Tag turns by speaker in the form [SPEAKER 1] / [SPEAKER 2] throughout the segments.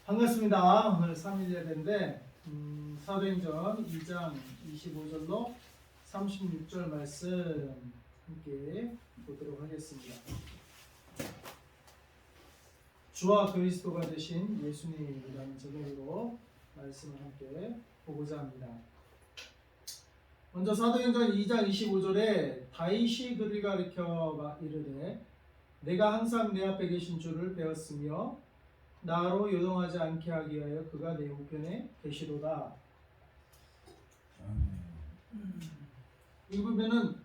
[SPEAKER 1] 반갑습니다. 오늘 3일 예배인데 사도행전 2장 25절로 36절 말씀 함께 보도록 하겠습니다. 주와 그리스도가 되신 예수님이라는 제목으로 말씀을 함께 보고자 합니다. 먼저 사도행전 2장 25절에 다윗이 그를 가리켜 이르되 내가 항상 내 앞에 계신 주를 배웠으며 나로 요동하지 않게 하기 위하여 그가 내 우편에 계시도다. 이 부분은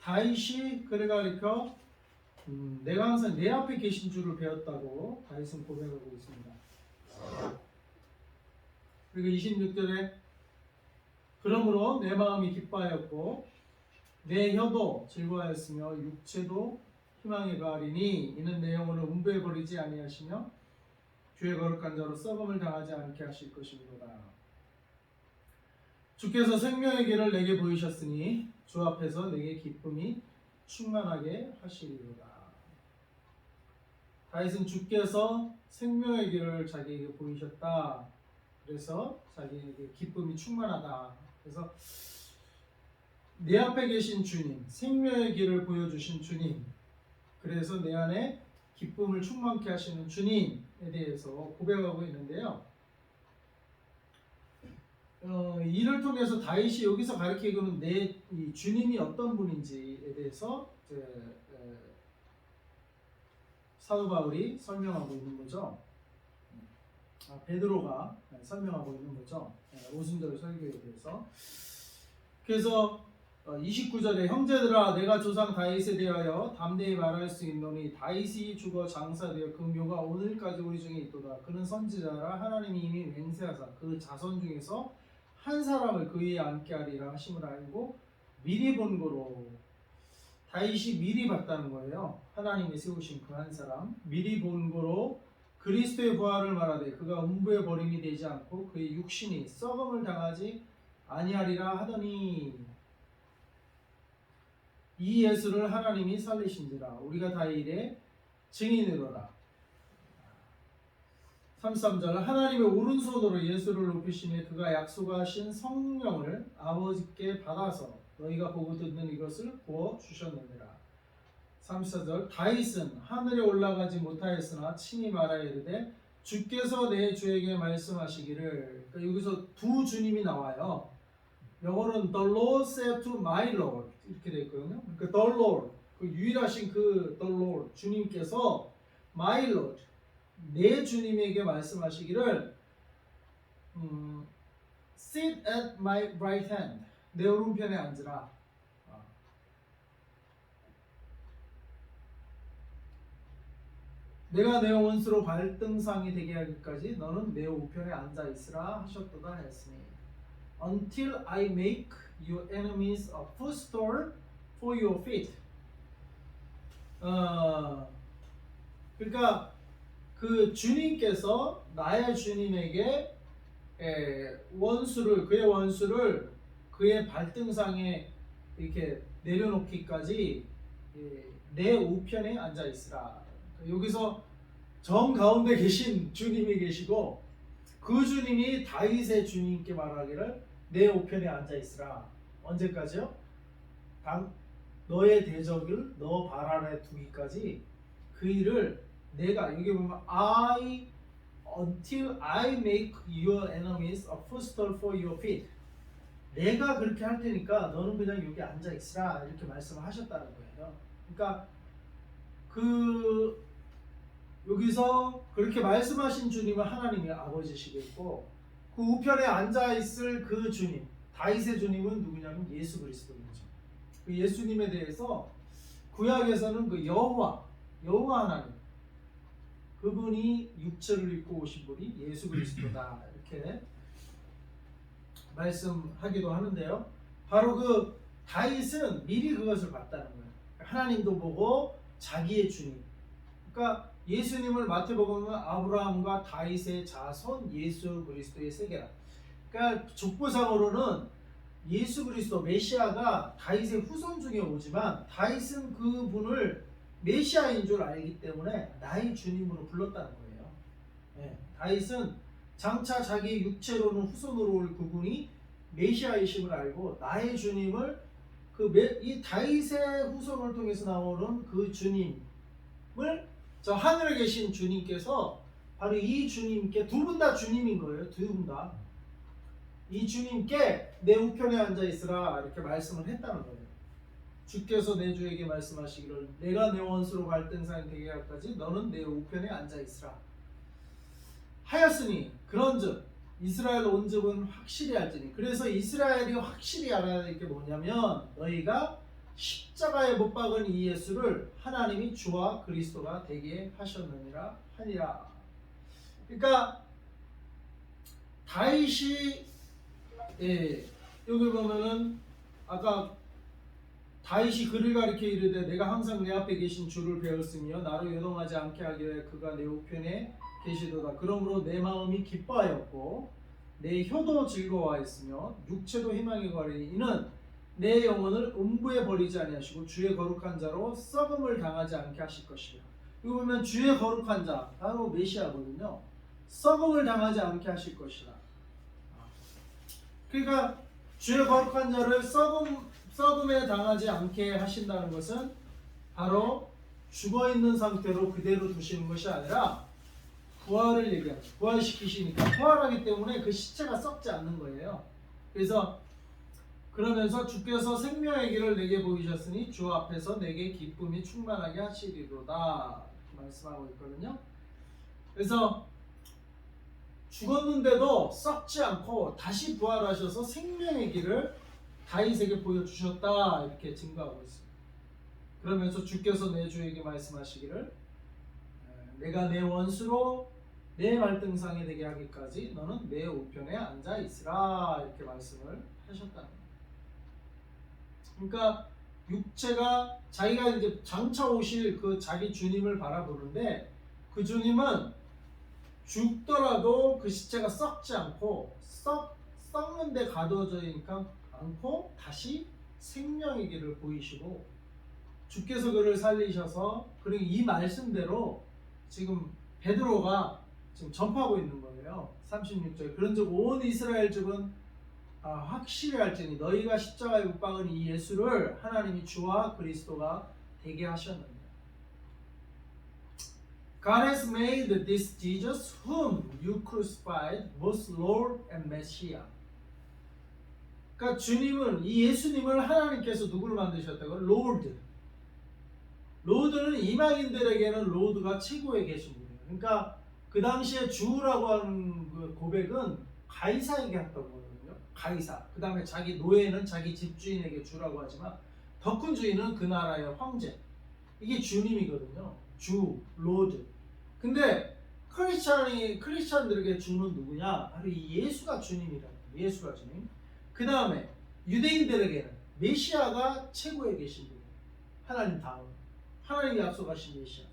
[SPEAKER 1] 다윗이 그를 가리켜 내가 항상 내 앞에 계신 주를 배웠다고 다윗은 고백하고 있습니다. 그리고 26절에 그러므로 내 마음이 기뻐하였고 내 혀도 즐거워하였으며 육체도 희망에 가하리니 이는 내 영혼을 음부에 버리지 아니하시며 주의 거룩한 자로 썩음을 당하지 않게 하실 것이로다. 주께서 생명의 길을 내게 보이셨으니 주 앞에서 내게 기쁨이 충만하게 하시리로다. 다윗은 주께서 생명의 길을 자기에게 보이셨다. 그래서 자기에게 기쁨이 충만하다. 그래서 내 앞에 계신 주님, 생명의 길을 보여주신 주님, 그래서 내 안에 기쁨을 충만케 하시는 주님에 대해서 고백하고 있는데요. 이를 통해서 다윗이 여기서 가르치고는 이 주님이 어떤 분인지에 대해서 사도 바울이 설명하고 있는 거죠. 베드로가 설명하고 있는 거죠. 오순절 설교에 대해서. 그래서 29절에 형제들아 내가 조상 다윗에 대하여 담대히 말할 수 있노니 다윗이 죽어 장사되어 그 묘가 오늘까지 우리 중에 있도다. 그는 선지자라 하나님이 이미 맹세하사 그 자손 중에서 한 사람을 그 위에 앉게 하리라 하심을 알고 미리 본 거로, 다윗이 미리 봤다는 거예요. 하나님이 세우신 그 한 사람 미리 본 거로 그리스도의 부활을 말하되 그가 음부의 버림이 되지 않고 그의 육신이 썩음을 당하지 아니하리라 하더니 이 예수를 하나님이 살리신지라 우리가 다 이래 증인이로라. 33절 하나님의 오른손으로 예수를 높이시며 그가 약속하신 성령을 아버지께 받아서 너희가 보고 듣는 이것을 부어주셨느니라. 34절 다윗은 하늘에 올라가지 못하였으나 친히 말하여 이르되 주께서 내 주에게 말씀하시기를. 그러니까 여기서 두 주님이 나와요. 영어로는 The Lord said to my Lord 이렇게 되어 있거든요. 그러니까 The Lord, 그 유일하신 그 The Lord 주님께서 my Lord, 내 주님에게 말씀하시기를 Sit at my right hand, 내 오른편에 앉으라. 내가 내 원수로 발등상이 되게 하기까지 너는 내 우편에 앉아 있으라 하셨도다 했으니 Until I make your enemies a footstool for your feet. 그러니까 그 주님께서 나의 주님에게 그의 원수를 그의 발등상에 이렇게 내려놓기까지 내 우편에 앉아 있으라. 여기서 정 가운데 계신 주님이 계시고 그 주님이 다윗의 주님께 말하기를 내 우편에 앉아 있으라. 언제까지요? 너의 대적을 너 발 아래 두기까지 그 일을 내가, 여기 보면 until I make your enemies a footstool for your feet. 내가 그렇게 할 테니까 너는 그냥 여기 앉아 있으라 이렇게 말씀을 하셨다는 거예요. 그러니까 여기서 그렇게 말씀하신 주님은 하나님의 아버지시겠고 그 우편에 앉아 있을 그 주님, 다윗의 주님은 누구냐면 예수 그리스도이죠. 그 예수님에 대해서 구약에서는 그 여호와 하나님, 그분이 육체를 입고 오신 분이 예수 그리스도다 이렇게 말씀하기도 하는데요. 바로 그 다윗은 미리 그것을 봤다는 거예요. 하나님도 보고 자기의 주님. 그러니까 예수님을 마태복음은 아브라함과 다윗의 자손 예수 그리스도의 세계라. 그러니까 족보상으로는 예수 그리스도 메시아가 다윗의 후손 중에 오지만 다윗은 그분을 메시아인 줄 알기 때문에 나의 주님으로 불렀다는 거예요. 다윗은 장차 자기 육체로는 후손으로 올 그분이 메시아이심을 알고 나의 주님을 이 다윗의 후손을 통해서 나오는 그 주님을 저 하늘에 계신 주님께서 바로 이 주님께 두 분 다 주님인 거예요. 두 분 다. 이 주님께 내 우편에 앉아 있으라 이렇게 말씀을 했다는 거예요. 주께서 내 주에게 말씀하시기를 내가 내 원수로 갈등상이 되게 할까지 너는 내 우편에 앉아 있으라 하였으니 그런즉 이스라엘 온집은 확실히 알지니. 그래서 이스라엘이 확실히 알아야 될 게 뭐냐면 너희가 십자가에 못 박은 이 예수를 하나님이 주와 그리스도가 되게 하셨느니라 하니라. 그러니까 다윗이 여기 보면은 아까 다윗이 그를 가리켜 이르되 내가 항상 내 앞에 계신 주를 배웠으며 나로 요동하지 않게 하기 위해 그가 내 우편에 계시도다. 그러므로 내 마음이 기뻐하였고 내 혀도 즐거워하였으며 육체도 희망이 거리니 이는 내 영혼을 음부에 버리지 아니하시고 주의 거룩한 자로 썩음을 당하지 않게 하실 것이라. 이거 보면 주의 거룩한 자 바로 메시아거든요. 썩음을 당하지 않게 하실 것이라. 그러니까 주의 거룩한 자를 썩음에 당하지 않게 하신다는 것은 바로 죽어있는 상태로 그대로 두시는 것이 아니라 부활을 얘기하죠. 부활시키시니까 부활하기 때문에 그 시체가 썩지 않는 거예요. 그래서 그러면서 주께서 생명의 길을 내게 보이셨으니 주 앞에서 내게 기쁨이 충만하게 하시리로다 말씀하고 있거든요. 그래서 죽었는데도 썩지 않고 다시 부활하셔서 생명의 길을 다윗에게 보여주셨다 이렇게 증거하고 있습니다. 그러면서 주께서 내 주에게 말씀하시기를 내가 내 원수로 내 말등상이 되게 하기까지 너는 내 우편에 앉아 있으라 이렇게 말씀을 하셨다는 거예요. 그러니까 육체가 자기가 이제 장차 오실 그 자기 주님을 바라보는데 그 주님은 죽더라도 그 시체가 썩지 않고 썩는데 가두어져 있으니까 않고 다시 생명의 길을 보이시고 주께서 그를 살리셔서 그리고 이 말씀대로 지금 베드로가 지금 전파하고 있는 거예요. 36절 그런즉 온 이스라엘 집은 확실히 알지니 너희가 십자가에 못 박은 이 예수를 하나님이 주와 그리스도가 되게 하셨느니라. God has made this Jesus whom you crucified both Lord and Messiah. 그러니까 주님은 이 예수님을 하나님께서 누구를 만드셨다고요? 로드. 로드는 이방인들에게는 로드가 최고에 계신 분이에요. 그러니까 그 당시에 주라고 하는 그 고백은 가이사에게 했다고 하거든요. 가이사. 그 다음에 자기 노예는 자기 집주인에게 주라고 하지만 더 큰 주인은 그 나라의 황제. 이게 주님이거든요. 주, 로드. 근데 크리스찬들에게 주는 누구냐? 바로 이 예수가 주님이다. 예수가 주님. 그 다음에 유대인들에게는 메시아가 최고에 계신 분이에요. 하나님 다음. 하나님이 약속하신 메시아.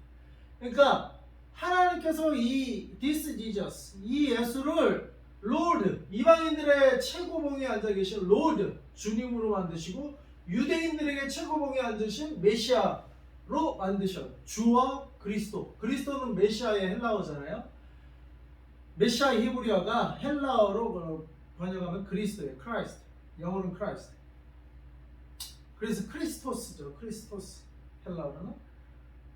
[SPEAKER 1] 그러니까 하나님께서 this Jesus, 이 예수를 Lord, 이방인들의 최고봉에 앉아 계신 Lord, 주님으로 만드시고 유대인들에게 최고봉에 앉으신 메시아로 만드셨. 주와 그리스도. 그리스도는 메시아의 헬라어잖아요. 메시아 히브리어가 헬라어로 번역하면 그리스도예요. Christ. 영어는 Christ. 그래서 크리스토스죠. 크리스토스. 헬라어는.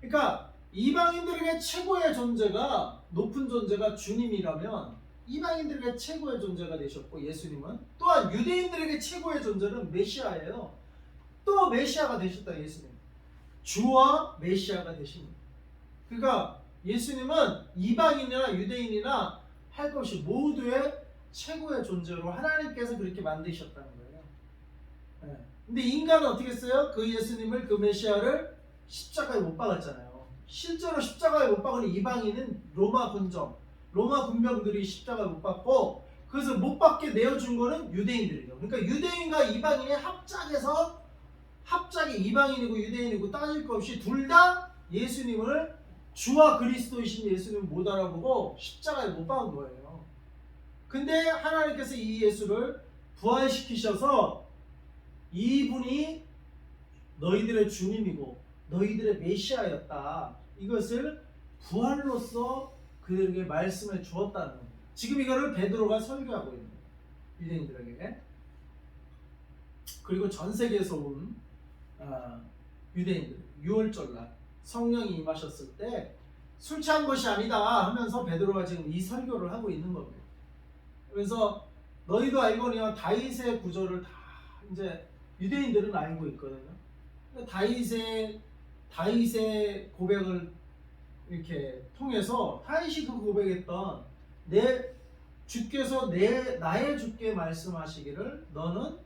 [SPEAKER 1] 그러니까 이방인들에게 최고의 존재가 높은 존재가 주님이라면 이방인들에게 최고의 존재가 되셨고 예수님은 또한 유대인들에게 최고의 존재는 메시아예요. 또 메시아가 되셨다 예수님. 주와 메시아가 되십니다. 그러니까 예수님은 이방인이나 유대인이나 할 것 없이 모두의 최고의 존재로 하나님께서 그렇게 만드셨다는 거예요. 네. 근데 인간은 어떻게 했어요? 그 예수님을 그 메시아를 십자가에 못 박았잖아요. 실제로 십자가에 못 박은 이방인은 로마 군병들이 십자가에 못 박고 그래서 못 박게 내어준 거는 유대인들이에요. 그러니까 유대인과 이방인이 합작이 이방인이고 유대인이고 따질 것 없이 둘 다 예수님을 주와 그리스도이신 예수님을 못 알아보고 십자가에 못 박은 거예요. 근데 하나님께서 이 예수를 부활시키셔서 이분이 너희들의 주님이고 너희들의 메시아였다. 이것을 부활로서 그들에게 말씀해 주었다는 겁니다. 지금 이거를 베드로가 설교하고 있는 거예요. 유대인들에게. 그리고 전 세계에서 온 유대인들, 6월절날 성령이 임하셨을 때 술 취한 것이 아니다 하면서 베드로가 지금 이 설교를 하고 있는 겁니다. 그래서 너희도 알거니와 다윗의 구절을 다 이제 유대인들은 알고 있거든요. 다윗의 고백을 이렇게 통해서 다윗이 그 고백했던 주께서 나의 주께 말씀하시기를 너는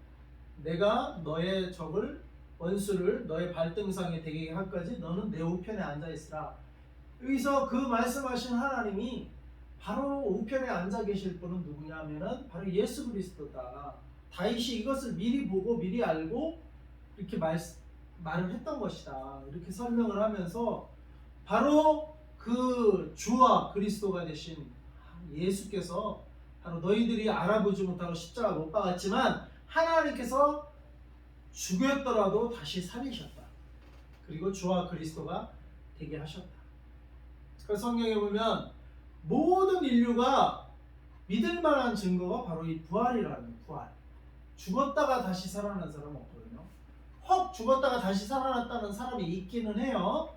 [SPEAKER 1] 내가 너의 적을 원수를 너의 발등상에 대게 할까지 너는 내 우편에 앉아 있으라. 여기서 그 말씀하신 하나님이 바로 우편에 앉아 계실 분은 누구냐 하면은 바로 예수 그리스도다. 다윗이 이것을 미리 보고 미리 알고 이렇게 말을 했던 것이다. 이렇게 설명을 하면서 바로 그 주와 그리스도가 되신 예수께서 바로 너희들이 알아보지 못하고 십자가 못 박았지만 하나님께서 죽였더라도 다시 살리셨다. 그리고 주와 그리스도가 되게 하셨다. 그 성경에 보면 모든 인류가 믿을 만한 증거가 바로 이 부활이라는 거예요. 부활. 죽었다가 다시 살아난 사람은 없거든요. 혹 죽었다가 다시 살아났다는 사람이 있기는 해요.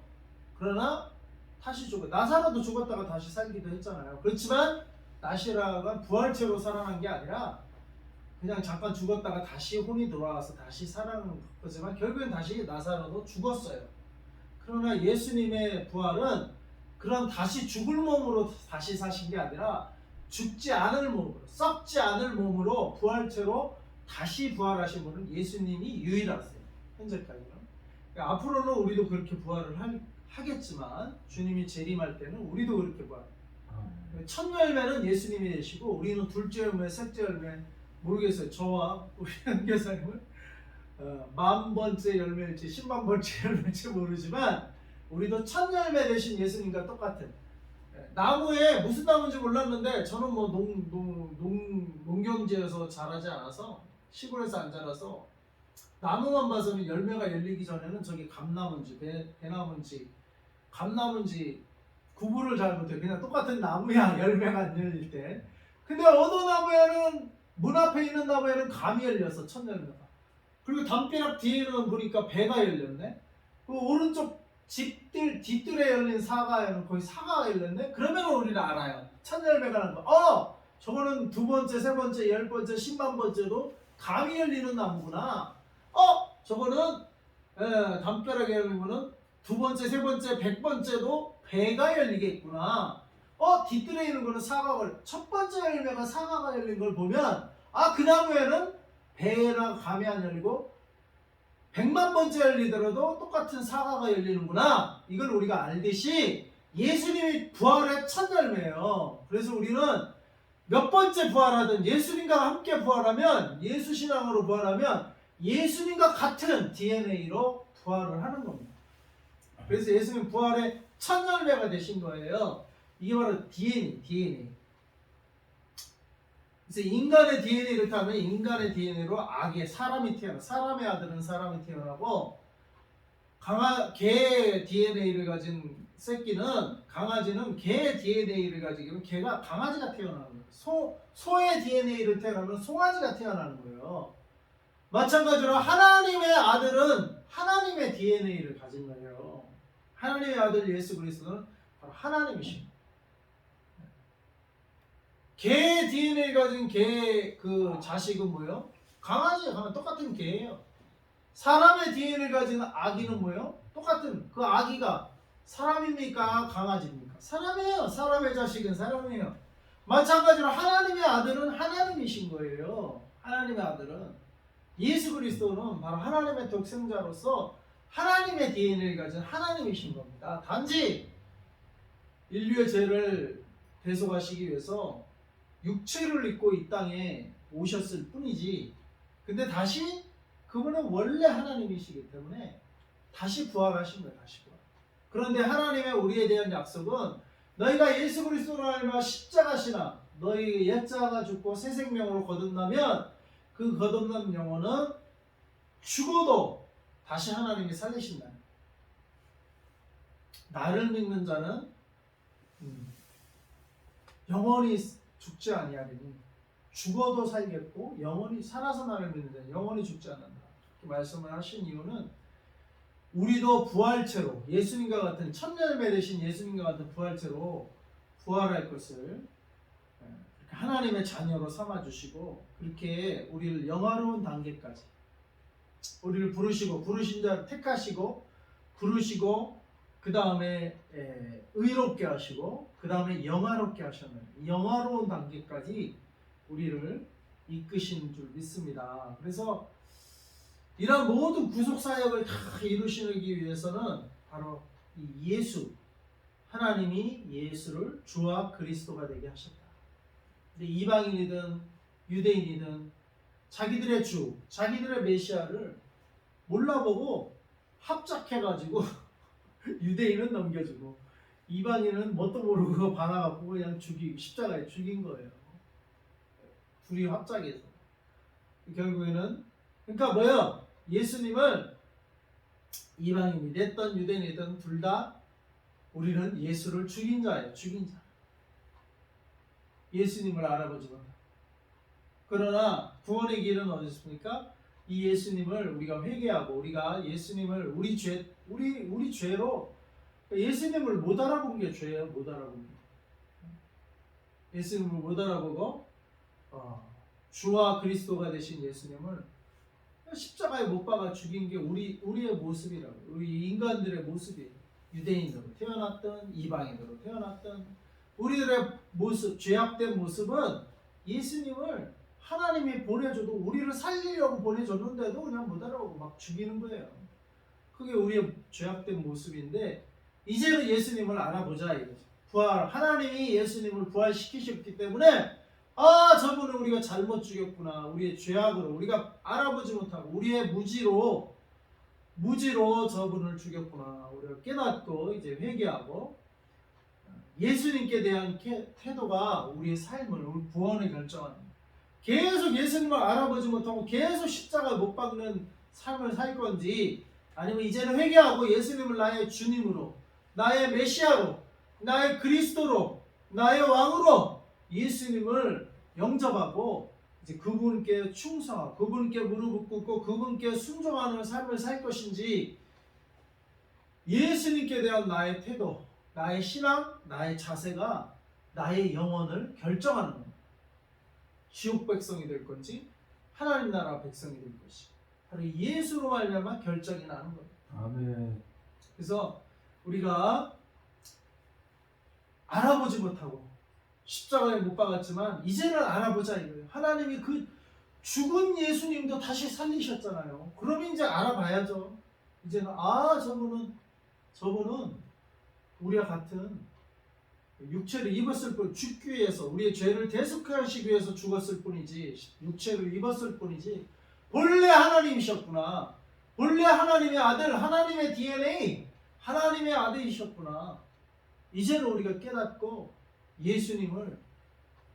[SPEAKER 1] 그러나 다시 나사로도 죽었다가 다시 살기도 했잖아요. 그렇지만 나사로가 부활체로 살아난 게 아니라 그냥 잠깐 죽었다가 다시 혼이 돌아와서 다시 살아난 거지만 결국엔 다시 나사로도 죽었어요. 그러나 예수님의 부활은 그런 다시 죽을 몸으로 다시 사신 게 아니라 죽지 않을 몸으로, 썩지 않을 몸으로 부활체로 다시 부활하신 분은 예수님이 유일하세요. 현재까지는. 그러니까 앞으로는 우리도 그렇게 부활을 하겠지만 주님이 재림할 때는 우리도 그렇게 부활해요. 첫 열매는 예수님이 되시고 우리는 둘째 열매, 셋째 열매 모르겠어요. 저와 우리 연교사님은 10,000번째 열매일지 10만 번째 열매일지 모르지만 우리도 첫 열매 되신 예수님과 똑같은 나무에 무슨 나무인지 몰랐는데 저는 뭐 농경지에서 자라지 않아서 시골에서 안 자라서 나무만 봐서는 열매가 열리기 전에는 저기 감나무인지 배나무인지 감나무인지 구분을 잘 못해요. 그냥 똑같은 나무야 열매가 안 열릴 때. 근데 어느 나무에는 문 앞에 있는 나무에는 감이 열렸어. 첫 열매가. 그리고 담벼락 뒤에는 보니까 배가 열렸네. 그 오른쪽 집들 뒷뜰에 열린 사과에는 거의 사과가 열렸네. 그러면 우리는 알아요. 첫 열매가 난 거. 저거는 두 번째, 세 번째, 10번째, 10만 번째도 감이 열리는 나무구나. 저거는 담벼락에 열린 거는 두 번째, 세 번째, 100번째도 배가 열리겠구나. 뒷뜰에 있는 거는 사과가 첫 번째 열매가 사과가 열린 걸 보면 그 나무에는 배랑 감이 안 열리고 100만 번째 열리더라도 똑같은 사과가 열리는구나. 이걸 우리가 알듯이 예수님이 부활의 첫 열매예요. 그래서 우리는 몇 번째 부활하든 예수님과 함께 부활하면 예수 신앙으로 부활하면 예수님과 같은 DNA로 부활을 하는 겁니다. 그래서 예수님 부활의 첫 열매가 되신 거예요. 이게 바로 DNA. 그래서 인간의 DNA를 타면 인간의 DNA로 사람이 태어나. 사람의 아들은 사람이 태어나고 개 DNA를 가진 새끼는 강아지는 개 DNA를 가지고 개가 강아지가 태어나는 거예요. 소의 DNA를 태어나면 송아지가 태어나는 거예요. 마찬가지로 하나님의 아들은 하나님의 DNA를 가진 거예요. 하나님의 아들 예수 그리스도는 바로 하나님이십니다. 개 DNA 가진 개 그 자식은 뭐예요? 강아지가 똑같은 개예요. 사람의 DNA 가진 아기는 뭐예요? 똑같은 그 아기가 사람입니까? 강아지입니까? 사람이에요. 사람의 자식은 사람이에요. 마찬가지로 하나님의 아들은 하나님이신 거예요. 하나님의 아들은 예수 그리스도는 바로 하나님의 독생자로서 하나님의 DNA를 가진 하나님이신 겁니다. 단지 인류의 죄를 대속하시기 위해서 육체를 입고 이 땅에 오셨을 뿐이지. 근데 다시 그분은 원래 하나님이시기 때문에 다시 부활하신 거예요. 다시 부활. 그런데 하나님의 우리에 대한 약속은 너희가 예수 그리스도로 알면 십자가시나 너희 옛자가 죽고 새 생명으로 거듭나면 그 거듭난 영혼은 죽어도 다시 하나님이 살리신다. 나를 믿는 자는 영원히 죽지 아니하리니 죽어도 살겠고 영원히 살아서 나를 믿는 자는 영원히 죽지 않는다. 이렇게 말씀을 하신 이유는 우리도 부활체로 예수님과 같은 천년을 되신 예수님과 같은 부활체로 부활할 것을 하나님의 자녀로 삼아주시고 그렇게 우리를 영화로운 단계까지 우리를 부르시고 부르신 자를 택하시고 부르시고 그 다음에 의롭게 하시고 그 다음에 영화롭게 하셨는 영화로운 단계까지 우리를 이끄신 줄 믿습니다. 그래서 이런 모든 구속사역을 다 이루시기 위해서는 바로 이 예수 하나님이 예수를 주와 그리스도가 되게 하셨다. 근데 이방인이든 유대인이든 자기들의 주, 자기들의 메시아를 몰라보고 합작해가지고 유대인은 넘겨주고 이방인은 뭣도 모르고 받아갖고 그냥 죽이고 십자가에 죽인 거예요. 둘이 합작해서. 결국에는 그러니까 뭐예요? 예수님을 이방인이 됐던 유대인이든 둘 다 우리는 예수를 죽인 자예요. 죽인 자. 예수님을 알아보지 못하고. 그러나 구원의 길은 어디 있습니까? 이 예수님을 우리가 회개하고 우리가 예수님을 우리 죄로 예수님을 못 알아본 게 죄예요. 못 알아본 게. 예수님을 못 알아보고 주와 그리스도가 되신 예수님을 십자가에 못 박아 죽인 게 우리의 모습이라고. 우리 인간들의 모습이에요. 유대인으로 태어났던 이방인으로 태어났던 우리들의 모습, 죄악된 모습은 예수님을 하나님이 보내줘도 우리를 살리려고 보내줬는데도 그냥 못 알아보고 막 죽이는 거예요. 그게 우리의 죄악된 모습인데 이제는 예수님을 알아보자 이거죠. 하나님이 예수님을 부활시키셨기 때문에 저분을 우리가 잘못 죽였구나. 우리의 죄악으로 우리가 알아보지 못하고 우리의 무지로 저분을 죽였구나. 우리가 깨닫고 이제 회개하고 예수님께 대한 태도가 우리의 삶을 우리 구원을 결정합니다. 계속 예수님을 알아보지 못하고 계속 십자가에 못 박는 삶을 살 건지 아니면 이제는 회개하고 예수님을 나의 주님으로 나의 메시아로 나의 그리스도로 나의 왕으로 예수님을 영접하고 이제 그분께 충성하고 그분께 무릎 꿇고 그분께 순종하는 삶을 살 것인지 예수님께 대한 나의 태도, 나의 신앙, 나의 자세가 나의 영혼을 결정하는 겁니다. 지옥 백성이 될 건지 하나님 나라 백성이 될 것이 바로 예수로 말미암아 결정이 나는 거예요.
[SPEAKER 2] 아멘.
[SPEAKER 1] 그래서 우리가 알아보지 못하고 십자가에 못 박았지만 이제는 알아보자 이거예요. 하나님이 그 죽은 예수님도 다시 살리셨잖아요. 그럼 이제 알아봐야죠. 이제는 저분은 우리와 같은 육체를 입었을 뿐 죽기 위해서 우리의 죄를 대속하시기 위해서 죽었을 뿐이지 육체를 입었을 뿐이지 본래 하나님이셨구나. 본래 하나님의 아들, 하나님의 DNA, 하나님의 아들이셨구나. 이제는 우리가 깨닫고 예수님을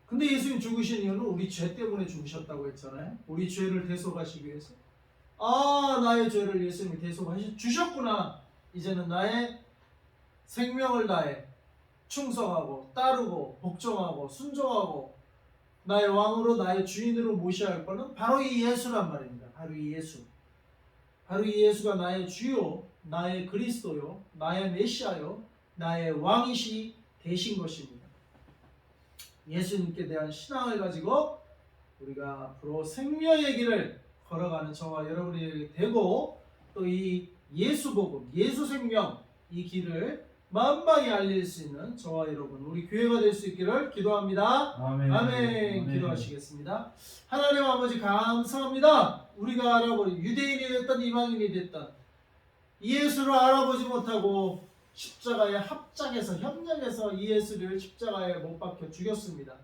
[SPEAKER 1] 근데 예수님 죽으신 이유는 우리 죄 때문에 죽으셨다고 했잖아요. 우리 죄를 대속하시기 위해서. 나의 죄를 예수님이 대속하시 주셨구나. 이제는 나의 생명을 다해 충성하고 따르고 복종하고 순종하고 나의 왕으로 나의 주인으로 모셔야 할 것은 바로 이 예수란 말입니다. 바로 이 예수. 바로 이 예수가 나의 주요, 나의 그리스도요, 나의 메시아요, 나의 왕이시 되신 것입니다. 예수님께 대한 신앙을 가지고 우리가 앞으로 생명의 길을 걸어가는 저와 여러분이 되고 또 이 예수 복음, 예수 생명 이 길을 만방에 알릴 수 있는 저와 여러분 우리 교회가 될 수 있기를 기도합니다.
[SPEAKER 2] 아멘.
[SPEAKER 1] 아멘. 기도하시겠습니다. 하나님 아버지 감사합니다. 우리가 알아보니 유대인이 됐든 이방인이 됐든 예수를 알아보지 못하고 십자가에 합작해서 협력해서 이 예수를 십자가에 못 박혀 죽였습니다.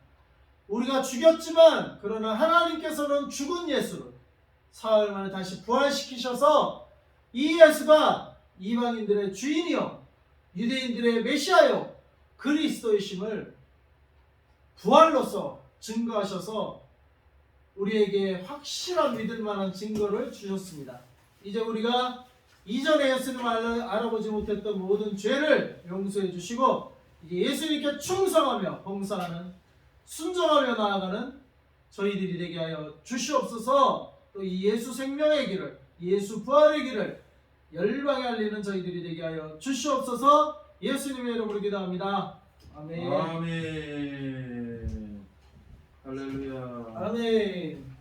[SPEAKER 1] 우리가 죽였지만 그러나 하나님께서는 죽은 예수를 사흘 만에 다시 부활시키셔서 이 예수가 이방인들의 주인이요 유대인들의 메시아요 그리스도이심을 부활로서 증거하셔서 우리에게 확실한 믿을 만한 증거를 주셨습니다. 이제 우리가 이전에 예수님을 알아보지 못했던 모든 죄를 용서해 주시고 이제 예수님께 충성하며 봉사하는 순종하며 나아가는 저희들이 되게 하여 주시옵소서. 또 이 예수 생명의 길을, 예수 부활의 길을 열방에 알리는 저희들이 되게 하여 주시옵소서. 예수님의 이름으로 기도합니다. 아멘.
[SPEAKER 2] 아멘. 할렐루야.
[SPEAKER 1] 아멘.